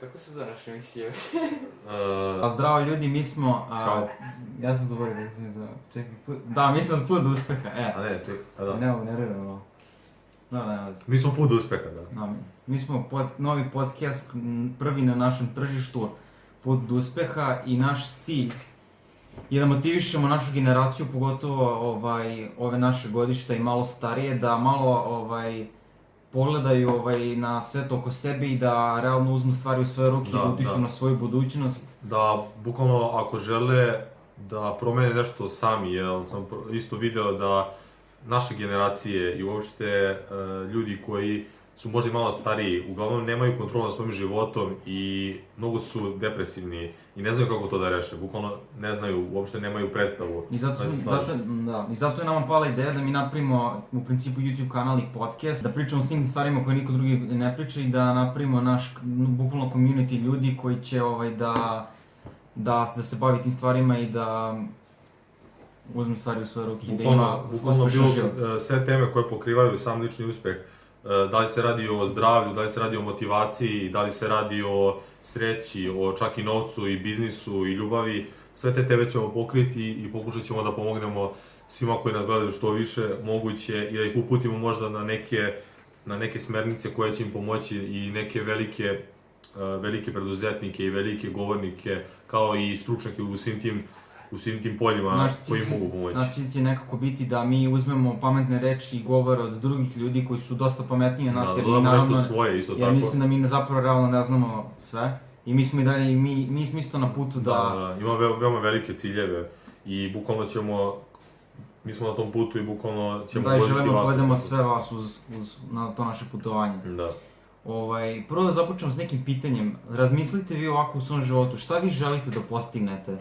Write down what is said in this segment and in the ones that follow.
Kako se zove naša emisija? Zdravo ljudi, mi smo... Ćao. Ja sam zaboravio kako se mi zove. Čekaj, da, mi smo Put uspeha, A ne, čekaj, a da. Ne, nerviram ovo. Da, ne, Mi smo Put uspeha, da. da. Mi smo novi podcast, prvi na našem tržištu, Put uspeha, i naš cilj je da motivišemo našu generaciju, pogotovo ove naše godište i malo starije, da malo pogledaju na svet oko sebe i da realno uzmu stvari u svoje ruke i da utiču na svoju budućnost. Da, bukvalno ako žele da promene nešto sami, jer sam isto video da naše generacije i uopšte ljudi koji su možda i malo stariji, uglavnom nemaju kontrolu nad svojim životom i mnogo su depresivni i ne znaju kako to da reše, bukvalno ne znaju, uopšte nemaju predstavu. I zato je nama pala ideja da mi napravimo u principu YouTube kanal i podcast, da pričamo o svim stvarima koje niko drugi ne priča i da napravimo naš bukvalno community ljudi koji će da se bavi tim stvarima i da uzme stvari u svoje ruke i da ima uspešan život. Sve teme koje pokrivaju sam lični uspeh, da li se radi o zdravlju, da li se radi o motivaciji, da li se radi o sreći, o čak i novcu i biznisu i ljubavi, sve te teme ćemo pokriti i pokušat ćemo da pomognemo svima koji nas gledaju što više moguće i da ih uputimo možda na neke smernice koje će im pomoći i neke velike preduzetnike i velike govornike, kao i stručnjake u svim tim poljima koji mogu pomoći. Naš cilj će nekako biti da mi uzmemo pametne reči i govore od drugih ljudi koji su dosta pametniji od nas, jer nešto svoje, isto tako. Jer mislim da mi zapravo realno ne znamo sve i mi smo i dalje, mi smo isto na putu da... Imamo veoma velike ciljeve i bukvalno mi smo na tom putu i bukvalno ćemo voditi vas. Da, i želimo povedemo sve vas na to naše putovanje. Da. Prvo da započnemo s nekim pitanjem. Razmislite vi ovako u svom životu, šta vi želite da postignete?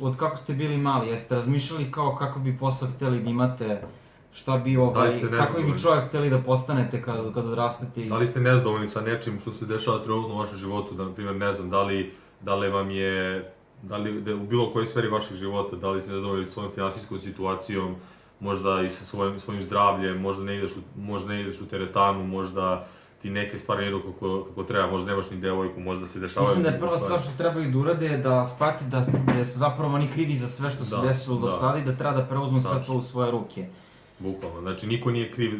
Od kako ste bili mali, jeste razmišljali kao kakav bi posao hteli da imate, kako bi čovjek hteli da postanete kad odrastete? Da li ste nezadovoljni sa nečim što se dešava trenutno u vašem životu, na primjer, ne znam, da li vam je, u bilo kojoj sferi vašeg života, da li ste nezadovoljni svojom finansijskom situacijom, možda i sa svojim zdravljem, možda ne ideš u teretanu, možda ti neke stvari ne idu kako treba, možda nemaš ni devojku, možda se dešavaju... Mislim da je prva stvar što trebaju da urade je da shvati da su zapravo oni krivi za sve što se desilo do sada i da treba da preuzmu sve to u svoje ruke. Bukvalno, znači niko nije kriv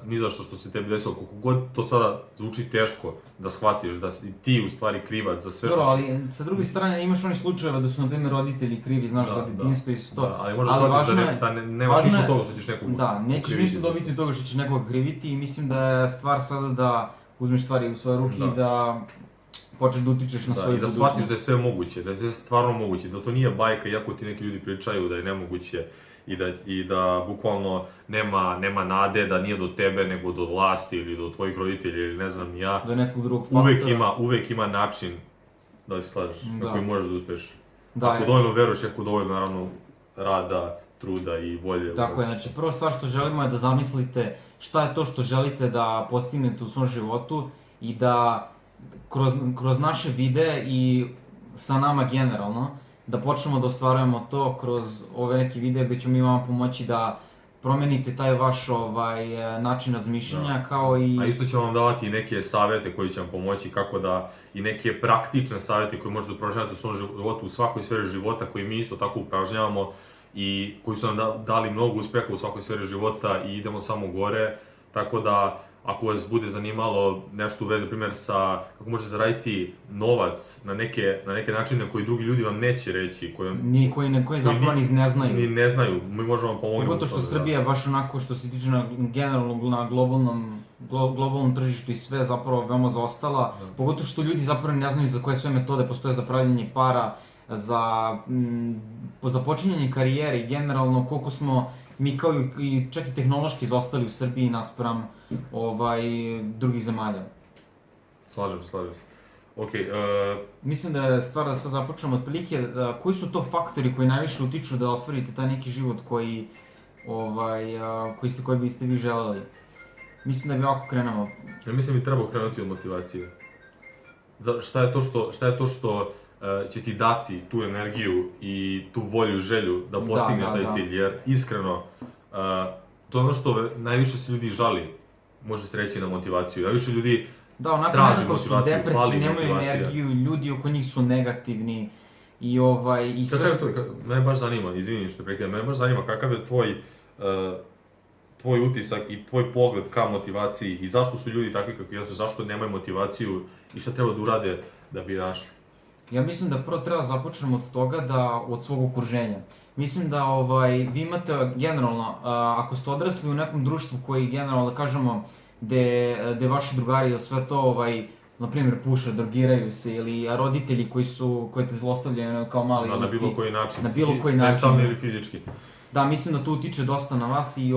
ni za što se tebi desilo, koliko god to sada zvuči teško da shvatiš da si ti u stvari krivac za sve što... Dobro, ali sa druge strane imaš onih slučajeva da su na primjer roditelji krivi, znaš, za detinjstvo i sve to. Ali možda shvatiš da nemaš ništa od toga što ćeš nekog kriviti. Da, nećeš ništa dobiti od toga što ćeš nekoga kriviti i mislim da je stvar sada da uzmeš stvari u svoje ruke i da počneš da utičeš na svoju budućnost. I da shvatiš da je sve moguće, da je sve stvarno moguće, da to nije bajka, iako ti neki ljudi pričaju da je nemoguće i da bukvalno nema nade, da nije do tebe, nego do vlasti ili do tvojih roditelja ili ne znam ni ja. Do nekog drugog faktora. Uvek ima način da se slažeš, na koji možeš da uspeš. Da, ako dovoljno veruješ, ako dovoljno naravno rada, truda i volje. Tako je, znači prva stvar što želimo je da zamislite šta je to što želite da postignete u svom životu i da kroz naše videe i sa nama generalno, da počnemo da ostvarujemo to kroz ove neke videe gde ćemo mi vama pomoći da promenite taj vaš način razmišljanja, kao i... A isto ćemo vam davati i neke savjete koji će vam pomoći kako da, i neke praktične savjete koje možete upražnjavati u svom životu, u svakoj sferi života, koji mi isto tako upražnjavamo i koji su nam dali mnogo uspeha u svakoj sferi života i idemo samo gore, tako da ako vas bude zanimalo nešto u vezi, na primjer, sa kako možete zaraditi novac na neke načine koji drugi ljudi vam neće reći, koji zapravo ni ne znaju, mi možemo vam pomoći. Pogotovo što Srbija baš onako što se tiče generalno na globalnom tržištu i sve zapravo veoma zaostala, pogotovo što ljudi zapravo ne znaju za koje sve metode postoje za pravljenje para, za počinjanje karijere i generalno koliko smo mi kao i čak i tehnološki izostali u Srbiji naspram drugih zemalja. Slažem se. Mislim da je stvar da sad započnemo otprilike, koji su to faktori koji najviše utiču da ostvarite taj neki život koji biste vi želeli? Mislim da bi ovako krenemo. Ja mislim da bi trebao krenuti od motivacije. Šta je to što će ti dati tu energiju i tu volju i želju da postigneš taj cilj, jer iskreno, to je ono što najviše se ljudi žali, može se reći, na motivaciju. Najviše ljudi Da, onako traži nekako su motivaciju, depresivni, fali nemaju motivacija. energiju, ljudi oko njih su negativni i i sve Mene baš zanima, izvini što prekidam, mene baš zanima kakav je tvoj utisak i tvoj pogled ka motivaciji i zašto su ljudi takvi kakvi jesu, zašto nemaju motivaciju i šta treba da urade da bi našli. Ja mislim da prvo treba započnemo od toga od svog okruženja. Mislim da vi imate generalno, ako ste odrasli u nekom društvu koji generalno da kažemo gde vaši drugari ili sve to na primjer puše, drogiraju se ili roditelji koji te zlostavljaju kao mali. Da, na bilo koji način. Na bilo koji način. Mentalni ili fizički. Da, mislim da to utiče dosta na vas i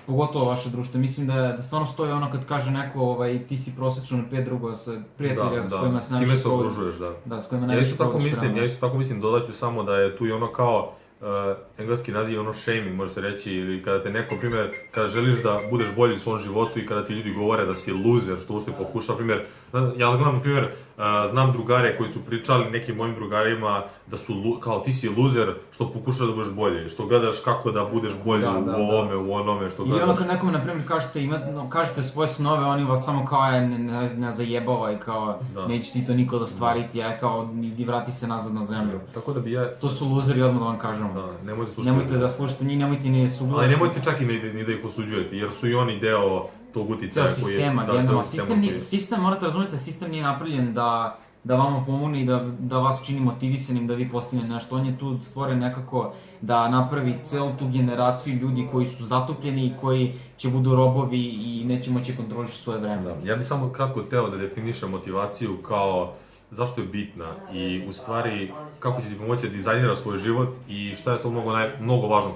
pogotovo vaše društvo. Mislim da stvarno stoji ono kad kaže neko ti si prosečno na 5 drugo sa prijatelja s kojima se najviše s kime se okružuješ, da. Da, s kojima najviše provodiš vremena. Ja isto tako mislim, dodaću samo da je tu i ono kao engleski naziv ono shaming, može se reći, ili kada te neko, primjer, kada želiš da budeš bolji u svom životu i kada ti ljudi govore da si loser, što uopšte pokuša, primjer, ja gledam, primjer, znam drugare koji su pričali nekim mojim drugarima da su, kao ti si loser, što pokušaš da budeš bolji, što gledaš kako da budeš bolji u ovome, u onome, što gledaš. Ili ono kad nekome, na primjer, kažete svoje snove, oni vas samo kao ne zajebava i kao neće ti to nikad ostvariti, kao idi vrati se nazad na zemlju. Tako da bi ja... To su luzeri, odmah da vam kažemo. Da, nemojte da slušate njih, nemojte ni sugledati. Ali nemojte čak i ni da ih osuđujete, jer su i oni deo tog uticaja koji je... Sistema, generalno. Sistem, morate razumjeti, sistem nije napravljen da vama pomogne i da vas čini motivisanim da vi postignete nešto. On je tu stvoren nekako da napravi celu tu generaciju ljudi koji su zatopljeni i koji će budu robovi i neće moći kontrolišiti svoje vreme. Ja bih samo kratko hteo da definišem motivaciju kao zašto je bitna i u stvari kako će ti pomoći da dizajniraš svoj život i šta je to mnogo važno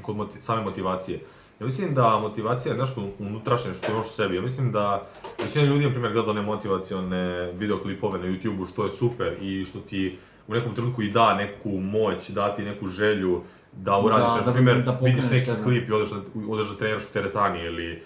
kod same motivacije. Ja mislim da motivacija je nešto unutrašnje što imaš u sebi. Ja mislim da većina ljudi, na primjer, gleda one motivacione videoklipove na YouTube-u što je super i što ti u nekom trenutku i da neku moć, da ti neku želju da uradiš nešto. Na primjer, vidiš neki klip i odeš da treniraš u teretani ili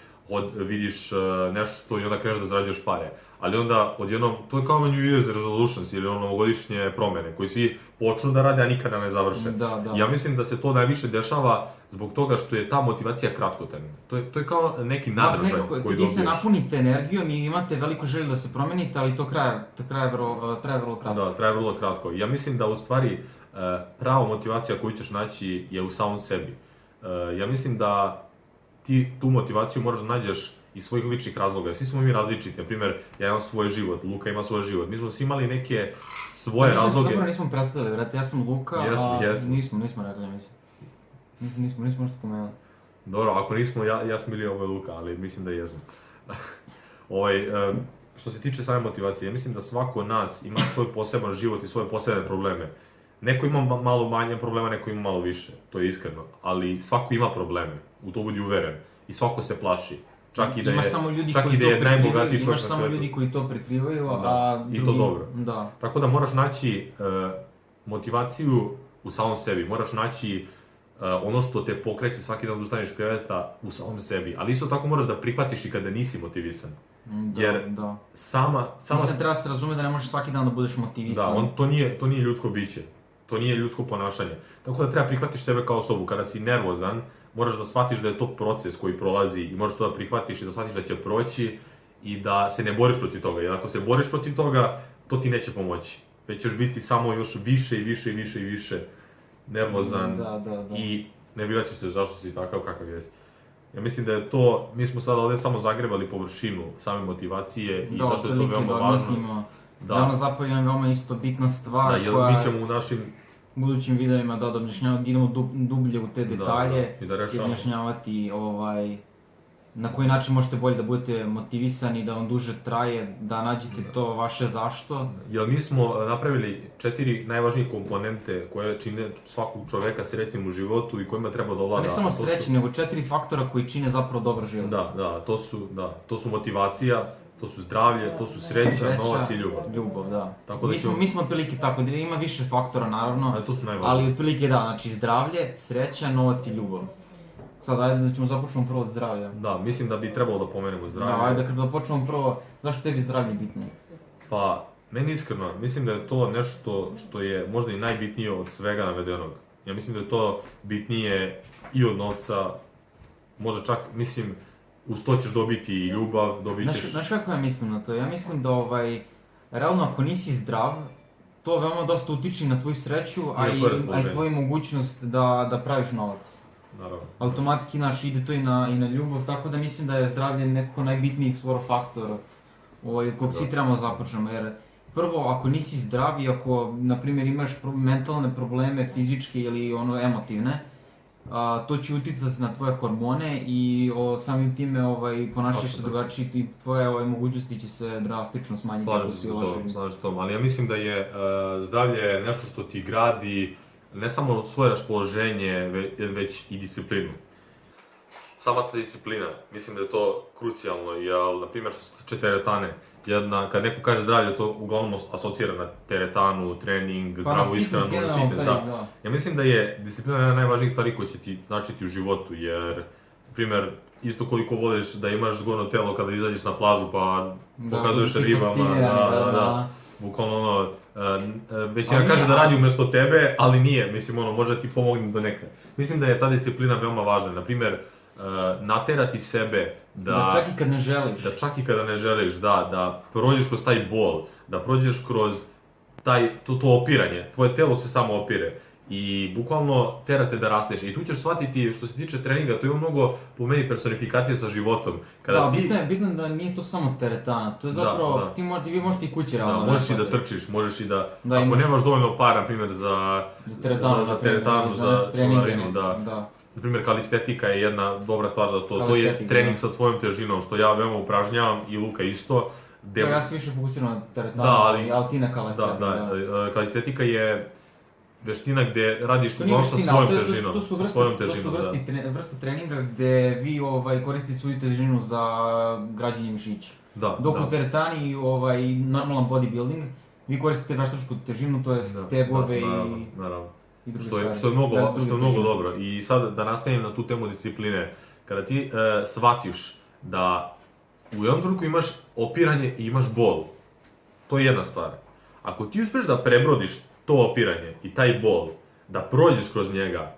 vidiš nešto i onda kreneš da zarađuješ pare. Ali onda odjednom, to je kao New Year's Resolutions ili novogodišnje promene koji svi počnu da rade, a nikada ne završe. Ja mislim da se to najviše dešava zbog toga što je ta motivacija kratkotrajna. To je kao neki nadržaj koji dobiješ. Vi se napunite energijom i imate veliku želju da se promenite, ali to traje vrlo kratko. Da, traje vrlo kratko. Ja mislim da u stvari prava motivacija koju ćeš naći je u samom sebi. Ja mislim da ti tu motivaciju moraš da nađeš iz svojih ličnih razloga. Svi smo mi različiti, na primjer, ja imam svoj život, Luka ima svoj život. Mi smo svi imali neke svoje razloge. Mi se zapravo nismo predstavili, vrati, ja sam Luka, nismo rekli, nismo nešto pomenuli. Dobro, ako nismo, ja sam bili Luka, ali mislim da jesmo. Što se tiče same motivacije, ja mislim da svako od nas ima svoj poseban život i svoje posebne probleme. Neko ima malo manje problema, neko ima malo više, to je iskreno, ali svako ima probleme, u to budi uveren i svako se plaši. Čak i da je najbogatiji čovjek na svijetu. Imaš samo ljudi koji to prikrivaju, a drugi... I to dobro. Tako da moraš naći motivaciju u samom sebi, moraš naći ono što te pokreće svaki dan da ustaneš iz kreveta u samom sebi, ali isto tako moraš da prihvatiš i kada nisi motivisan. Jer sama... Mislim, treba se razumjeti da ne možeš svaki dan da budeš motivisan. Da, to nije ljudsko biće, to nije ljudsko ponašanje. Tako da treba prihvatiš sebe kao osobu, kada si nervozan, moraš da shvatiš da je to proces koji prolazi i moraš to da prihvatiš i da shvatiš da će proći i da se ne boriš protiv toga. Jer ako se boriš protiv toga, to ti neće pomoći. Već ćeš biti samo još više i više nervozan i nervirat ćeš se zašto si takav kakav jesi. Ja mislim da je to, mi smo sada ovdje samo zagrebali površinu same motivacije i zašto je to veoma važno. Da, nama zapravo je veoma isto bitna stvar koja mi ćemo u našim budućim videojima da idemo dublje u te detalje i objašnjavati na koji način možete bolje da budete motivisani, da vam duže traje, da nađete to vaše zašto. Jer mi smo napravili 4 najvažnije komponente koje čine svakog čoveka srećnim u životu i kojima treba da ovlada. Ne samo srećni, nego 4 faktora koji čine zapravo dobar život. To su motivacija, to su zdravlje, to su sreća, novac i ljubav. Ljubav, da. Mi smo otprilike tako, ima više faktora naravno, ali otprilike da, znači zdravlje, sreća, novac i ljubav. Sad, ajde da ćemo započnemo prvo od zdravlja. Da, mislim da bi trebalo da pomenemo zdravlje. Da, ajde da počnemo prvo, zašto tebi zdravlje bitnije? Pa, meni iskreno, mislim da je to nešto što je možda i najbitnije od svega navedenog. Ja mislim da je to bitnije i od novca, možda čak, mislim, uz to ćeš dobiti i ljubav, dobit ćeš... Znaš kako ja mislim na to? Ja mislim da realno ako nisi zdrav, to veoma dosta utiče na tvoju sreću, a i tvoju mogućnost da praviš novac. Naravno. Automatski ide to i na ljubav, tako da mislim da je zdravlje nekako najbitniji skoro faktor kog svi trebamo započnemo, jer prvo, ako nisi zdrav i ako, na primjer, imaš mentalne probleme, fizičke ili emotivne, to će uticati na tvoje hormone i samim time ponašaš se drugačije i tvoje mogućnosti će se drastično smanjiti. Slažem se s tom, ali ja mislim da je zdravlje nešto što ti gradi ne samo svoje raspoloženje, već i disciplinu. Sama ta disciplina, mislim da je to krucijalno, jer, na primjer, što se tiče teretane, kad neko kaže zdravlje, to uglavnom asocira na teretanu, trening, zdravu ishranu, fitness, da. Ja mislim da je disciplina jedna od najvažnijih stvari koja će ti značiti u životu, jer, na primjer, isto koliko voliš da imaš zgodno telo kada izađeš na plažu pa pokazuješ ribama, bukvalno većina kaže da radi umjesto tebe, ali nije, mislim, može ti pomogne do nekada. Mislim da je ta disciplina veoma važna, na primjer, naterati sebe da čak i kad ne želiš. Da čak i kada ne želiš, da prođeš kroz taj bol, da prođeš kroz to opiranje, tvoje telo se samo opire i bukvalno terate da rasteš. I tu ćeš shvatiti, što se tiče treninga, to je mnogo po meni personifikacije sa životom. Bitno je da nije to samo teretana, to je zapravo, vi možete i kući raditi. Možeš i da trčiš, možeš i da, ako nemaš dovoljno para, na primjer, za teretanu, za čuvarinu, da. Na primjer, kalistetika je jedna dobra stvar za to, to je trening sa tvojom težinom, što ja veoma upražnjavam i Luka isto. Ja sam više fokusiran na teretanu, ali ti na kalistetika. Da, kalistetika je veština gdje radiš uglavnom sa svojom težinom. To su vrste treninga gdje vi koristite svoju težinu za građenje mišića. Dok u teretani normalan bodybuilding, vi koristite veštačku težinu, to je tegove i... Što je mnogo dobro. I sad da nastavim na tu temu discipline, kada ti shvatiš da u jednom trenutku imaš opiranje i imaš bol, to je jedna stvar. Ako ti uspeš da prebrodiš to opiranje i taj bol, da prođeš kroz njega,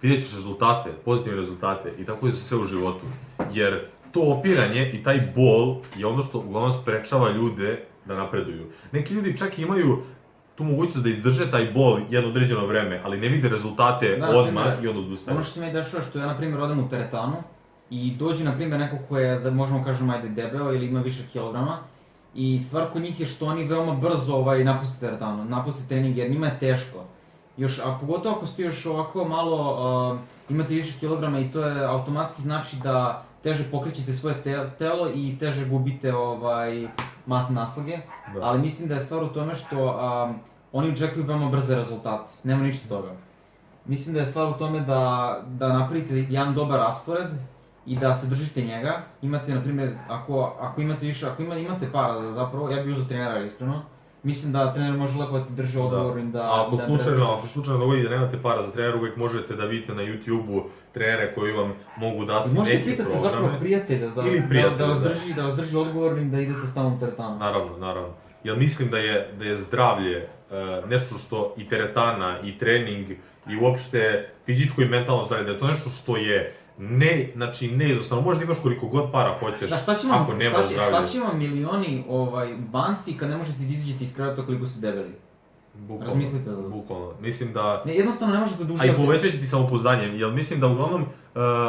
vidjet ćeš rezultate, pozitivne rezultate i tako je sve u životu. Jer to opiranje i taj bol je ono što uglavnom sprečava ljude da napreduju. Neki ljudi čak imaju tu mogućnost da izdrže taj bol jedno određeno vreme, ali ne vide rezultate odmah i onda odustaju. Ono što se mi dešava što ja, na primjer, odem u teretanu i dođe, na primjer, neko ko je, da možemo kažemo, debeo ili ima više kilograma, i stvar kod njih je što oni veoma brzo napuste teretanu, napuste trening jer njima je teško. A pogotovo ako ste još ovako malo, imate više kilograma i to je automatski znači da teže pokrećete svoje telo i teže gubite masne naslage, ali mislim da je stvar u tome što oni očekuju veoma brze rezultate, nema ništa toga. Mislim da je stvar u tome da napravite jedan dobar raspored i da se držite njega. Imate, na primjer, ako imate para zapravo, ja bih uzeo trenera iskreno. Mislim da trener može lepo da ti drži odgovornim da... Ako slučajno dogodi da nemate para za trenera, uvijek možete da vidite na YouTube-u trenere koji vam mogu dati neki programe. Možete pitati zapravo prijatelja da vas drži odgovornim da idete stalno u teretanu. Naravno. Jer mislim da je zdravlje nešto što i teretana, i trening, i uopšte fizičko i mentalno zdravlje, da je to nešto što je neizostavno. Možda imaš koliko god para hoćeš, ako nemaš zdravlje. Šta će vam milioni banci kad ne možete da izađete iz kreveta koliko se debeli? Razmislite da... Bukvalno. Mislim da... Jednostavno ne možete da uživate... A i povećat će ti samopouzdanje, jer mislim da uglavnom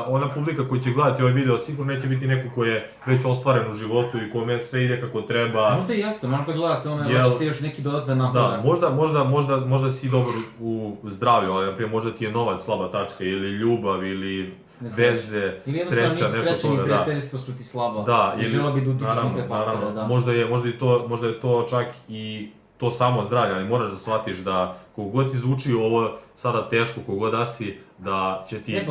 ona publika koja će gledati ovaj video sigurno neće biti neko ko je već ostvaren u životu i kome sve ide kako treba. Možda i jeste, možda gledate hoćete još neki dodatne napredak. Da, možda si dobar u zdravlju, ali naprimjer možda ti je novac slaba tačka, ili ljubav, ili veze, sreća, nešto toga. Ili jednostavno nisu srećeni prijateljstva su ti slaba i žela bi da utičeš na te faktore, da. Možda je to čak i to samo zdravlje, ali moraš da shvatiš da kogod ti zvuči ovo sada teško, kogod da si, da će ti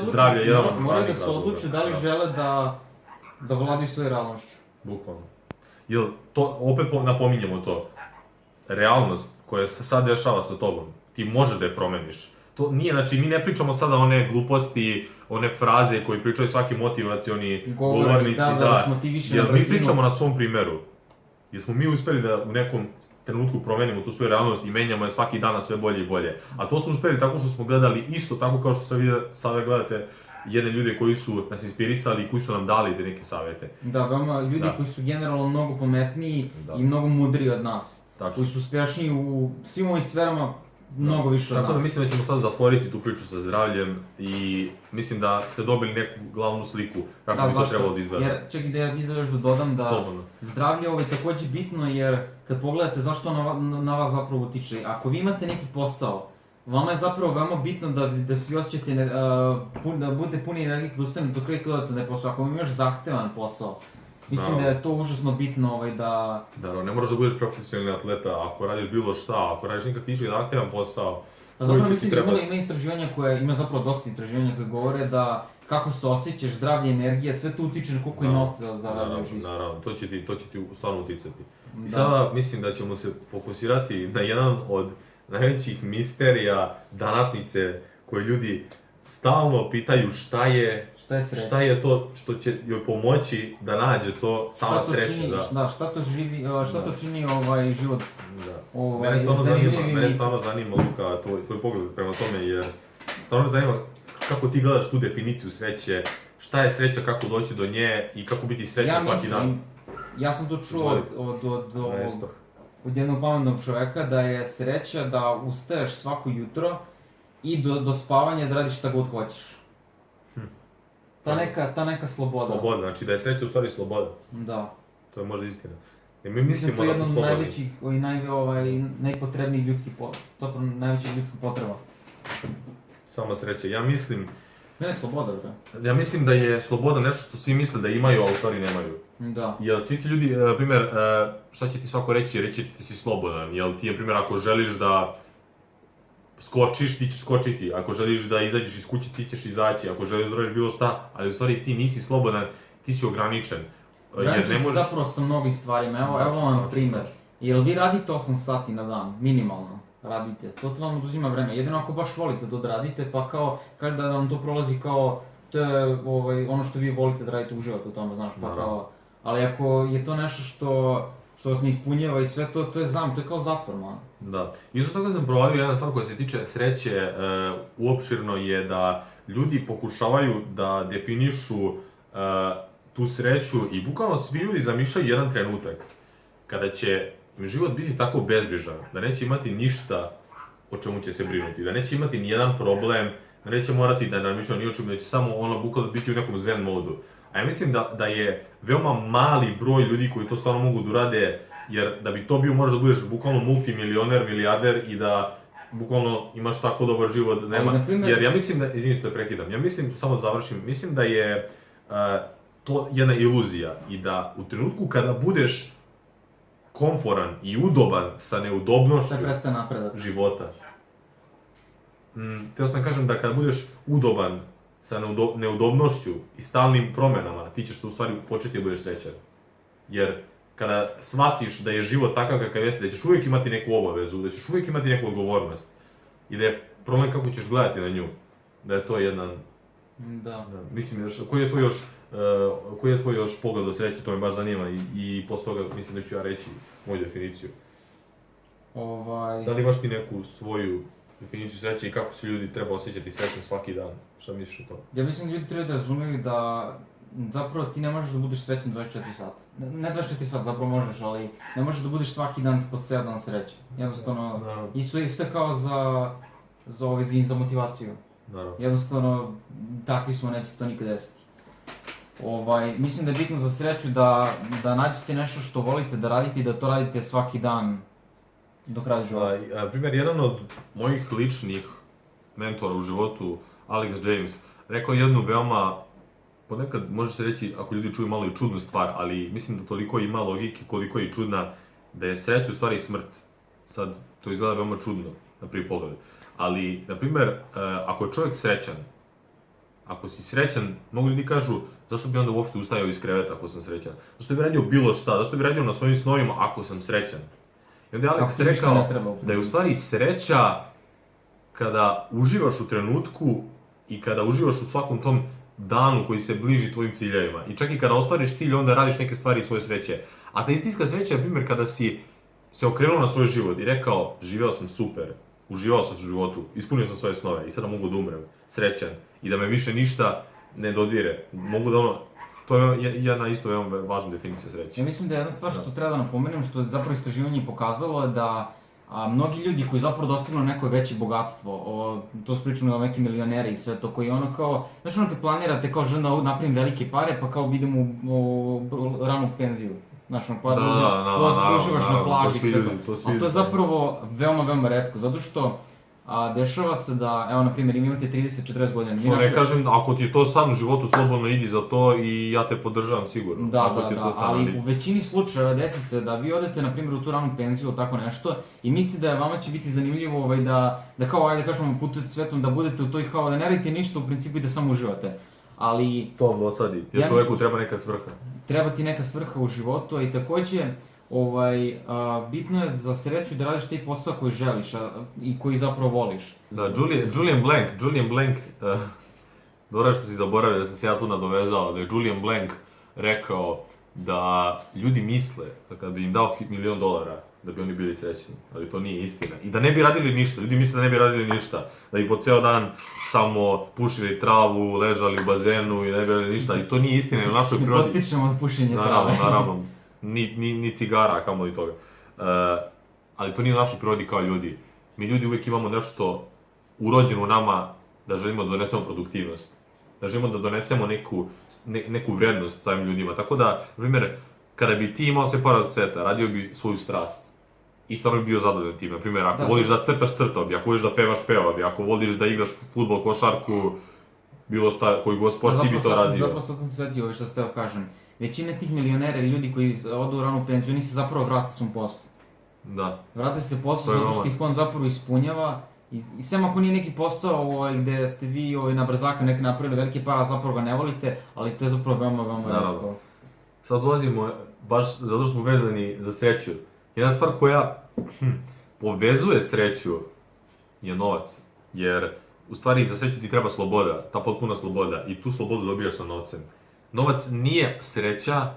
zdravlje jedan od moraju da se odluče da li žele da vladaju svoje realnošću. Bukvalno. Jer to, opet napominjemo to, realnost koja se sad dešava sa tobom, ti možeš da je promeniš. To nije, znači mi ne pričamo sada one gluposti, one fraze koje pričaju svaki motivacioni govornici, jer mi pričamo na svom primjeru. Jer smo mi uspjeli da u nekom trenutku promenimo tu svoju realnost i menjamo je svaki dan sve bolje i bolje. A to smo uspjeli tako što smo gledali isto tako kao što sada gledate jedne ljude koji su nas inspirisali i koji su nam dali te neke savete. Da, veoma ljudi Da. koji su generalno mnogo pametniji Da. i mnogo mudriji od nas. Tačno. Koji su uspješniji u svim ovim sferama mnogo više od Tako da nas. mislim da ćemo sad zatvoriti tu priču sa zdravljem i mislim da ste dobili neku glavnu sliku kako bi to trebalo da izgleda. Jer, čekaj da ja još da dodam da Slobodno. zdravlje je također bitno jer kad pogledate zašto na vas zapravo utiče, ako vi imate neki posao, vama je zapravo veoma bitno da svi osjećate, da budete puni energije kad ustanete do kraja gledate taj posao. Ako imaš zahtevan posao, mislim da je to užasno bitno da... Da, ne moraš da budeš profesionalni atleta ako radiš bilo šta, ako radiš nekak fizički zahtevan posao. Pa zapravo mislim da ima istraživanja ima zapravo dosta istraživanja koje govore da kako se osjećaš, zdravlje, energija, sve to utiče na koliko i novca zarađuješ isto. Naravno, to će ti stvarno uticati. I sada mislim da ćemo se fokusirati na jedan od najvećih misterija današnjice koje ljudi stalno pitaju šta je to što će joj pomoći da nađe to sama sreća. Šta to čini život Mene stvarno zanima, Luka, tvoj pogled prema tome, jer stvarno me zanima kako ti gledaš tu definiciju sreće, šta je sreća, kako doći do nje i kako biti srećan svaki dan. Ja sam to čuo od jednog pametnog čoveka da je sreća da ustaješ svako jutro i do spavanja da radiš šta god hoćeš. Ta neka sloboda. Sloboda, znači da je sreća u stvari sloboda. Da. To je možda istina. Jer mi mislimo da smo slobodni. To je slobodni. jedna od najpotrebnijih najvećih ljudskih potreba. Sama sreća. Ja mislim... Ne, sloboda, bre. Ja mislim da je sloboda nešto što svi misle da imaju, a u stvari nemaju. Da. Jel svi ti ljudi, na primjer, šta će ti svako reći? Reći ti si slobodan. Jel ti, na primjer, ako želiš da skočiš, ti ćeš skočiti. Ako želiš da izađeš iz kuće, ti ćeš izaći. Ako želiš da radiš bilo šta, ali u stvari ti nisi slobodan, ti si ograničen. Ograničen si zapravo sa mnogim stvarima. Evo vam primjer. Jel vi radite 8 sati na dan, minimalno? Radite, to vam oduzima vreme, jedino ako baš volite da odradite, pa kao, kaže da vam to prolazi kao, to je ono što vi volite da radite, uživate u tome, znaš, pa kao, ali ako je to nešto što vas ne ispunjava i sve to, to je kao zatvor, man. Da, isto toga sam provalio jedna stvar koja se tiče sreće, uopširno je da ljudi pokušavaju da definišu tu sreću i bukvalno svi ljudi zamišljaju jedan trenutak kada će život biti tako bezbrižan, da neće imati ništa o čemu će se brinuti, da neće imati nijedan problem, da neće morati da namišlja ni o čemu, da će samo bukvalno biti u nekom zen modu. A ja mislim da je veoma mali broj ljudi koji to stvarno mogu da urade, jer da bi to bio moraš da budeš bukvalno multimilioner, milijarder i da bukvalno imaš tako dobar život, jer ja mislim da, izvini što te prekidam, ja mislim, samo da završim, mislim da je to jedna iluzija i da u trenutku kada budeš komforan i udoban sa neudobnošću života. Htio sam kažem da kada budeš udoban sa neudobnošću i stalnim promjenama, ti ćeš se u stvari početi da budeš srećan. Jer kada shvatiš da je život takav kakav jeste, da ćeš uvijek imati neku obavezu, da ćeš uvijek imati neku odgovornost i da je problem kako ćeš gledati na nju, da je to jedan... Da. Mislim, koji je tvoj još pogled o sreći, to me baš zanima i posle toga mislim da ću ja reći moju definiciju. Da li imaš ti neku svoju definiciju sreće i kako se ljudi treba osjećati srećno svaki dan? Šta misliš o tome? Ja mislim da ljudi treba da razumiju da zapravo ti ne možeš da budeš srećan 24 sata. Ne 24 sata, zapravo možeš, ali ne možeš da budeš svaki dan po cijel dan srećan. Jednostavno, isto je kao za motivaciju. Jednostavno, takvi smo, neće se to nikad desiti. Mislim da je bitno za sreću da nađete nešto što volite da radite i da to radite svaki dan do kraja života. Na primjer, jedan od mojih ličnih mentora u životu, Alex James, rekao jednu veoma, ponekad može se reći, ako ljudi čuju malo i čudnu stvar, ali mislim da toliko ima logike koliko je i čudna, da je sreća u stvari smrt. Sad, to izgleda veoma čudno na prvi pogled. Ali, na primjer, ako je čovjek srećan, ako si srećan, mnogo ljudi kažu, zašto bi onda uopšte ustajao iz kreveta ako sam srećan? Zašto bi radio bilo šta? Zašto bi radio na svojim snovima ako sam srećan? I onda je Alex rekao da je u stvari sreća kada uživaš u trenutku i kada uživaš u svakom tom danu koji se bliži tvojim ciljevima. I čak i kada ostvariš cilj, onda radiš neke stvari svoje sreće. A ta istinska sreća je, na primjer, kada si se okrenuo na svoj život i rekao, živeo sam super, uživao sam u životu, ispunio sam svoje snove i sada mogu da umrem, srećan i da me više ništa ne dodire. Mogu da ono, to je jedna isto veoma važna definicija sreće. Ja mislim da je jedna stvar što treba da napomenem, što je zapravo istraživanje pokazalo da mnogi ljudi koji zapravo dostignu neko veće bogatstvo, to su pričali o neki milioneri i sve to, koji ono kao, znaš ono kad planirate kao žena da napravim velike pare, pa kao idem u ranu penziju. Znaš, ono, pa da uživaš na plaži i sve to. Ali to je zapravo veoma retko, zato što dešava se da, evo, na primjer, imate 30-40 godina. Što ne kažem, ako ti je to san u životu, slobodno idi za to i ja te podržavam sigurno. Da, ali u većini slučajeva desi se da vi odete, na primjer, u tu ranu penziju ili tako nešto i misli da vama će biti zanimljivo da kao, ajde kažemo, putujete svetom, da budete u toj kao, da ne radite ništa u principu i da samo uživate. Ali... To vam dosadi, jer čovjeku treba neka svrha. Treba ti neka svrha u životu, a i takođe, bitno je za sreću da radiš taj posao koji želiš i koji zapravo voliš. Da, Julian Blank, dobro što si zaboravio da sam se ja tu nadovezao, da je Julian Blank rekao da ljudi misle da kad bi im dao $1.000.000 da bi oni bili srećni, ali to nije istina. I da ne bi radili ništa, ljudi misle da ne bi radili ništa, da bi po ceo dan samo pušili travu, ležali u bazenu i ne bi radili ništa, ali to nije istina u našoj prirodi. Ne postičemo pušenje trave. Naravno, ni cigara, kamo i toga. Ali to nije u našoj prirodi kao ljudi. Mi ljudi uvijek imamo nešto urođeno u nama da želimo da donesemo produktivnost. Da želimo da donesemo neku vrednost samim ljudima. Tako da, na primjer, kada bi ti imao sve para od sveta, radio bi svoju strast. I stvarno bi bio zadovoljan time. Na primjer, ako voliš da crtaš, crtao bi. Ako voliš da pevaš, pevao bi. Ako voliš da igraš fudbal, košarku, bilo šta, koji god sport, ti bi to radio. Zapravo sad sam se svetio ovo što ste kažem. Većina tih milionera i ljudi koji odu u ranu penziju, oni se zapravo vrate svom poslu. Da. Vrate se poslu zato što ih on zapravo ispunjava. I sem ako nije neki posao gde ste vi na brzaka neki napravili velike para, zapravo ga ne volite, ali to je zapravo veoma retko. Sad dolazimo, baš zato što smo vezani za sreću. Jedna stvar koja povezuje sreću je novac. Jer u stvari za sreću ti treba sloboda, ta potpuna sloboda. I tu slobodu dobijaš sa novcem. Novac nije sreća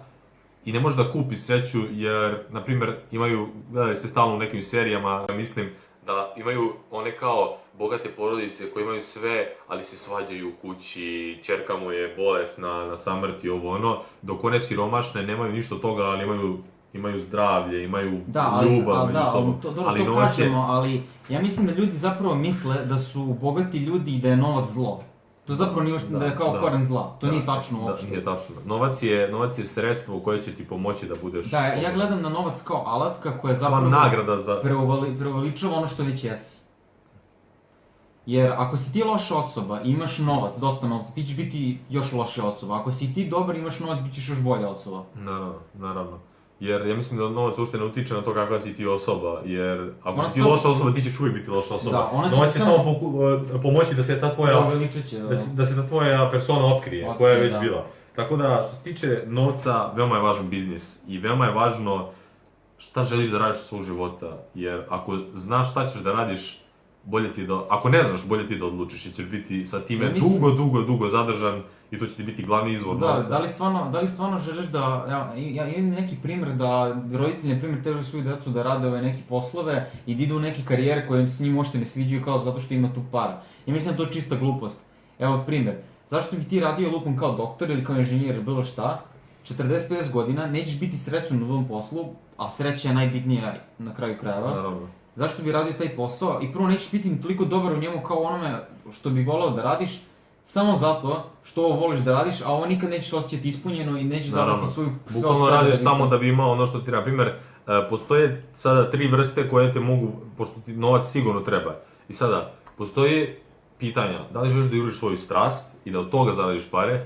i ne može da kupi sreću jer, na primjer, gledali ste stalno u nekim serijama, mislim da imaju one kao bogate porodice koje imaju sve, ali se svađaju u kući, ćerka mu je bolesna, na samrti, ovo ono, dok one siromašne nemaju ništa od toga, ali imaju zdravlje, imaju ljubav među sobom. To kažemo, ali ja mislim da ljudi zapravo misle da su bogati ljudi i da je novac zlo. To zapravo nije da je kao koren zla, to nije tačno uopšte. Nije tačno. Novac je sredstvo koje će ti pomoći da budeš... Da, ja gledam na novac kao alatka koja zapravo preuveličava ono što već jesi. Jer ako si ti loša osoba i imaš novac, dosta novca, ti ćeš biti još loša osoba. Ako si ti dobar i imaš novac, bit ćeš još bolja osoba. Naravno. Jer ja mislim da novac uopšte ne utiče na to kakva si ti osoba, jer ako si ti loša osoba, ti ćeš uvijek biti loša osoba. Novac će samo pomoći da se ta tvoja persona otkrije, koja je već bila. Tako da, što se tiče novca, veoma je važan biznis i veoma je važno šta želiš da radiš u svog života, jer ako znaš šta ćeš da radiš, ako ne znaš, bolje ti da odlučiš, jer ćeš biti sa time dugo zadržan i to će ti biti glavni izvor novca. Da li stvarno želiš da, ja imam neki primjer da roditelji, na primjer, težu svoju decu da rade neke poslove i da idu u neke karijere koje se njim uopšte ne sviđaju kao zato što ima tu para. Ja mislim da je to čista glupost. Evo primjer, zašto bi ti radio lupom kao doktor ili kao inženjer ili bilo šta, 40-50 godina, nećeš biti srećan u tom poslu, a sreća je najbitnija na kraju krajeva. Naravno. Zašto bi radio taj posao i prvo nećeš biti toliko dobar u njemu kao onome što bi voleo da radiš, samo zato što ovo voliš da radiš, a ovo nikad nećeš osjećati ispunjeno i nećeš davati svoju... Bukvalno radiš samo da bi imao ono što ti treba. Primjer, postoje sada 3 vrste koje te mogu, pošto ti novac sigurno treba. I sada, postoje pitanja, da li želiš da juriš svoju strast i da od toga zaradiš pare,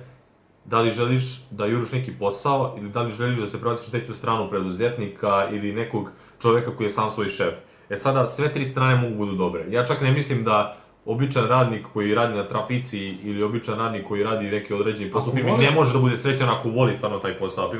da li želiš da juriš neki posao ili da li želiš da se prebaciš na treću stranu preduzetnika ili nekog čovjeka koji je sam svoj šef. Sada, sve 3 strane mogu budu dobre. Ja čak ne mislim da običan radnik koji radi na trafici ili običan radnik koji radi neki određeni posao ne može da bude srećan ako voli stvarno taj posao.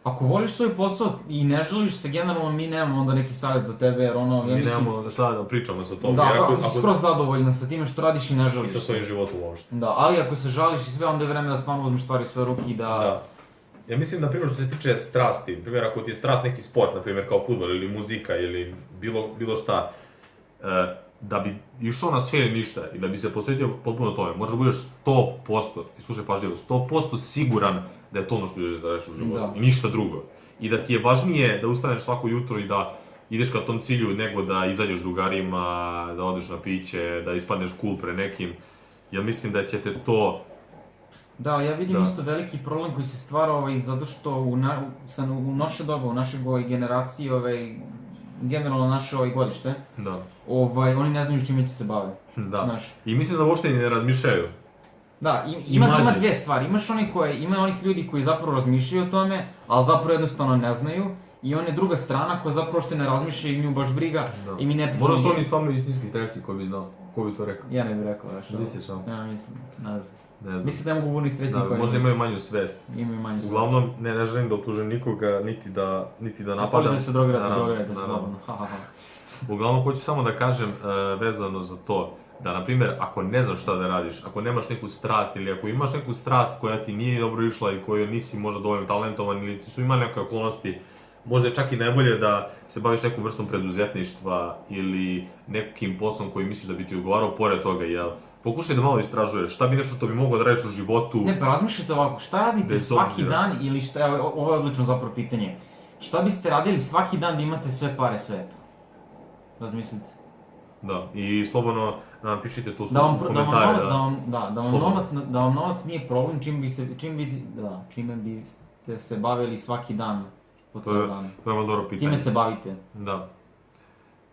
Ako voliš svoj posao i ne želiš se, generalno mi nemamo onda neki savjet za tebe, jer ono, ja mislim... Mi nemamo šta da pričamo sa tom. Da, ako si skroz zadovoljan sa time što radiš i ne želiš. I sa svojim životom uopšte. Da, ali ako se žališ i sve, onda je vreme da stvarno uzmeš stvari u svoje ruke i da... Ja mislim, na primjer, što se tiče strasti, na primjer, ako ti je strast neki sport, na primjer, kao fudbal ili muzika ili bilo šta, da bi išao na sve ili ništa i da bi se posvetio potpuno tome, moraš da budeš 100%, i slušaj pažljivo, 100% siguran da je to ono što želiš da radiš u životu Da. i ništa drugo. I da ti je važnije da ustaneš svako jutro i da ideš ka tom cilju nego da izađeš s drugarima, da odeš na piće, da ispadneš cool pre nekim. Ja mislim da će te to... Da, ali ja vidim Da. isto veliki problem koji se stvara zato što u naše doba, u našoj generaciji, generalno naše godište, Da. Oni ne znaju čime će se bave. Da. Znaš. I mislim da uopšte i ne razmišljaju. Da, I ima mlađi. dvije stvari. Ima onih ljudi koji zapravo razmišljaju o tome, ali zapravo jednostavno ne znaju. I ona je druga strana koja zapravo što ne razmišlja i nju baš briga i mi ne pričamo... Možda su oni stvarno istinski streški, ko bi znao, ko bi to rekao. Ja ne bih rekao nešto. Misliš, a? Ja mislim, ne znam. Ne znam. Mislim da ne mogu biti srećni koji Možda imaju manju svest. imaju manje svest. Uglavnom, ne želim da optužem nikoga, niti da napadam. Da se drogirate, Naravno, drogirate naravno. slobodno. Ha, ha, ha. Uglavnom, hoću samo da kažem vezano za to, da na primjer, ako ne znaš šta da radiš, ako nemaš neku strast ili ako imaš neku strast koja ti nije dobro išla i koju nisi možda dovoljno talentovan ili ti su imali neke okolnosti, možda je čak i najbolje da se baviš nekom vrstom preduzetništva ili nekim poslom koji misliš da bi ti odgovarao pored toga, jel? Pokušaj da malo istražuješ šta bi nešto što bi mogao da radiš u životu. Ne, pa razmišljate ovako, šta radite Bez svaki obzira. dan ili šta, evo, ovo je odlično zapravo pitanje. Šta biste radili svaki dan da imate sve pare sveta? Razmislite. Da, i slobodno napišite to Da vam, u da vam, komentare. da vam novac nije problem, čime biste se bavili svaki dan po To ceo je dan. veoma dobro pitanje. Time se bavite. Da.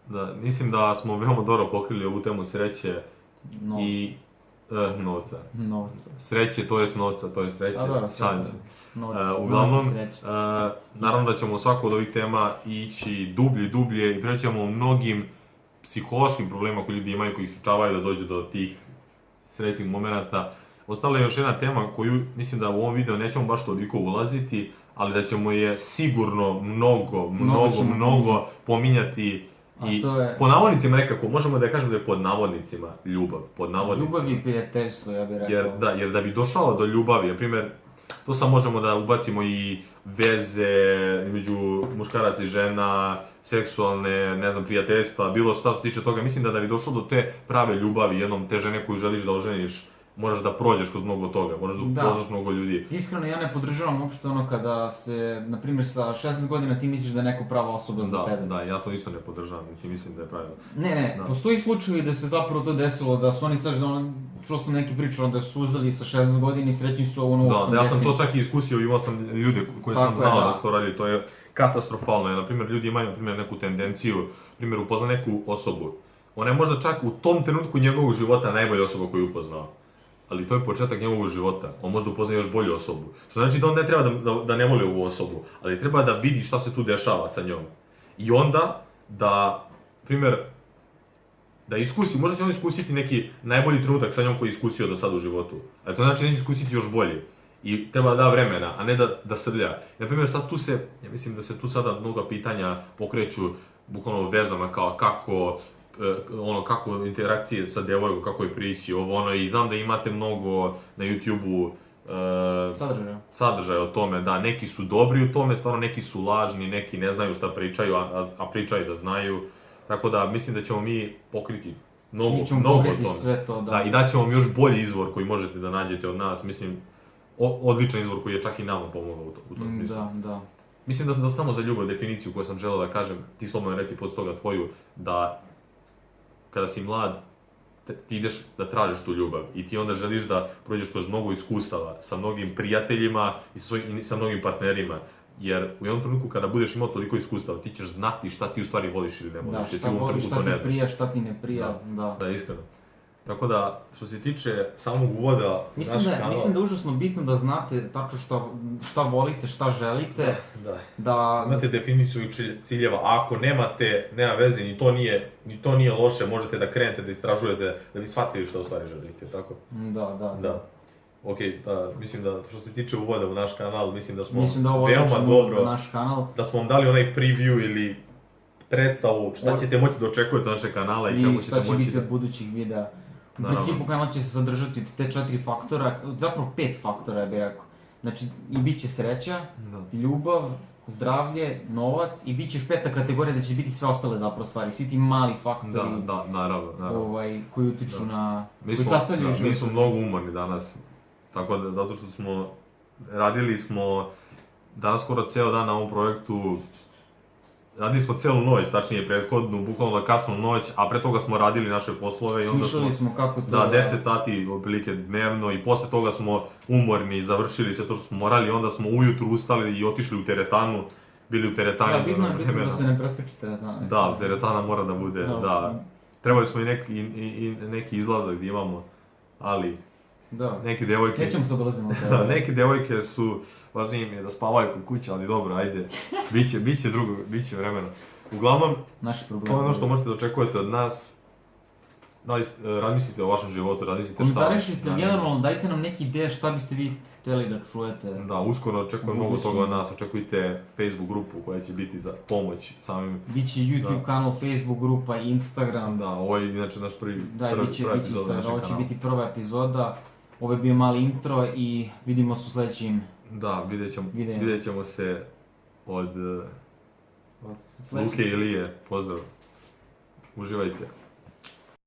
Da, mislim da smo veoma dobro pokrili ovu temu sreće Novca. i novca. Novca. Sreće, to jest novca, to jest sreće. A dobro, Šalim se. Novac, Uglavnom, sreće. naravno da ćemo u svaku od ovih tema ići dublje i pričat ćemo o mnogim psihološkim problemima koji ljudi imaju, koji ispričavaju da dođu do tih srećnih momenata. Ostala je još jedna tema koju mislim da u ovom videu nećemo baš toliko ulaziti, ali da ćemo je sigurno mnogo pominjati. A I to je- po navodnicima nekako, možemo da kažemo da je pod navodnicima ljubav, pod navodnicima. Ljubav i prijateljstvo, ja bih rekao. Jer da bi došao do ljubavi, na primjer, to sad možemo da ubacimo i veze između muškaraca i žena, seksualne, ne znam, prijateljstva, bilo šta što se tiče toga. Mislim da bi došlo do te prave ljubavi, jednom te žene koju želiš da oženiš, moraš da prođeš kroz mnogo toga, moraš da upoznaš mnogo ljudi. Iskreno, ja ne podržavam uopšte kada se, na primjer, sa 16 godina ti misliš da je neko prava osoba za tebe. Da, ja to isto ne podržavam, niti mislim da je pravilno. Ne, Da. postoji slučajevi da se zapravo to desilo, da su oni sad, čuo sam neki pričao da su uzeli sa 16 godina i srećni su u 80. Da, ja sam to čak i iskusio, imao sam ljude koje sam Tako je, znao da. da su to radili, to je katastrofalno. Na primjer, ljudi imaju neku tendenciju, na primjer, upozna neku osobu. Ona je možda čak u tom trenutku njegovog života najbolja osoba koju je upoznao. Ali to je početak njegovog života, on možda upozna još bolju osobu. Što znači da on ne treba da ne voli ovu osobu, ali treba da vidi šta se tu dešava sa njom. I onda da, primjer, da iskusi, možda će on iskusiti neki najbolji trenutak sa njom koji je iskusio do sada u životu. Ali to znači da neće iskusiti još bolji. I treba da vremena, a ne da srlja. Na primjer, sad tu se, ja mislim da se tu sada mnoga pitanja pokreću bukvalno vezama kao kako interakcije sa devojkom, kako je prići, i znam da imate mnogo na YouTube-u sadržaja o tome, da neki su dobri u tome, stvarno neki su lažni, neki ne znaju šta pričaju, a pričaju da znaju, tako da mislim da ćemo mi pokriti mnogo o tome. Sve to, Da, i daćemo vam još bolji izvor koji možete da nađete od nas, mislim, odličan izvor koji je čak i nama pomogao u tom smislu. Da. Mislim da samo za ljubav definiciju koju sam želeo da kažem, ti slobodno reci posle toga tvoju, da kada si mlad, ti ideš da tražiš tu ljubav i ti onda želiš da prođeš kroz mnogo iskustava sa mnogim prijateljima i sa mnogim partnerima. Jer u jednom trenutku kada budeš imao toliko iskustava, ti ćeš znati šta ti u stvari voliš ili ne voliš. Da, šta voliš, šta ti prija, šta ti ne prija, da. Da, iskreno. Tako da, što se tiče samog uvoda Mislim da je užasno bitno da znate tačno šta volite, šta želite. Da. Imate definiciju ciljeva, a ako nemate, nema veze, ni to nije loše, možete da krenete, da istražujete, da bi shvatili šta u stvari želite, tako? Da. Ok, mislim da što se tiče uvoda u naš kanal, mislim da smo ovo veoma dobro, za naš kanal. Da smo vam dali onaj preview ili predstavu šta ćete moći da očekujete od našeg kanala i kako ćete moći šta će biti od budućih videa. U principu kanal će se sadržati od te 4 faktora, zapravo 5 faktora, ja bih rekao. Znači, i bit će sreća, ljubav, zdravlje, novac i bit će još peta kategorija da će biti sve ostale zapravo stvari, svi ti mali faktori naravno. koji utiču na, Mi koji smo, sastavljaju da, život. mi smo mnogo umorni danas, tako da, zato što radili smo danas skoro ceo dan na ovom projektu, radili smo celu noć, tačnije prethodnu, bukvalno da kasnu noć, a pre toga smo radili naše poslove i onda Slušali smo kako to... Da, 10 sati otprilike dnevno i posle toga smo umorni, završili sve to što smo morali, onda smo ujutru ustali i otišli u teretanu, bili u teretani. Da, bitno je da se ne preskoči teretana. Da, teretana mora da bude, da. Trebali smo i neki izlazak da imamo, ali neke devojke... Nećemo se dolazimo od Da, neke devojke su, važnije im je da spavaju kod kuće, ali dobro, ajde, bit će vremena. Uglavnom, to je ono što možete da očekujete od nas. Da li razmislite o vašem životu, razmislite šta... Komentarišite generalno, dajte nam neke ideje šta biste vi hteli da čujete. Da, uskoro očekujem mnogo toga od nas, očekujte Facebook grupu koja će biti za pomoć samim... Biće YouTube kanal, Facebook grupa, Instagram. Da, ovo je inače naš prvi epizod našeg kanala. Ovo će biti prva epizoda, ovo je bio mali intro i vidimo se u sledećim... Da, vidjet ćemo se od Luke i Ilije, pozdrav, uživajte.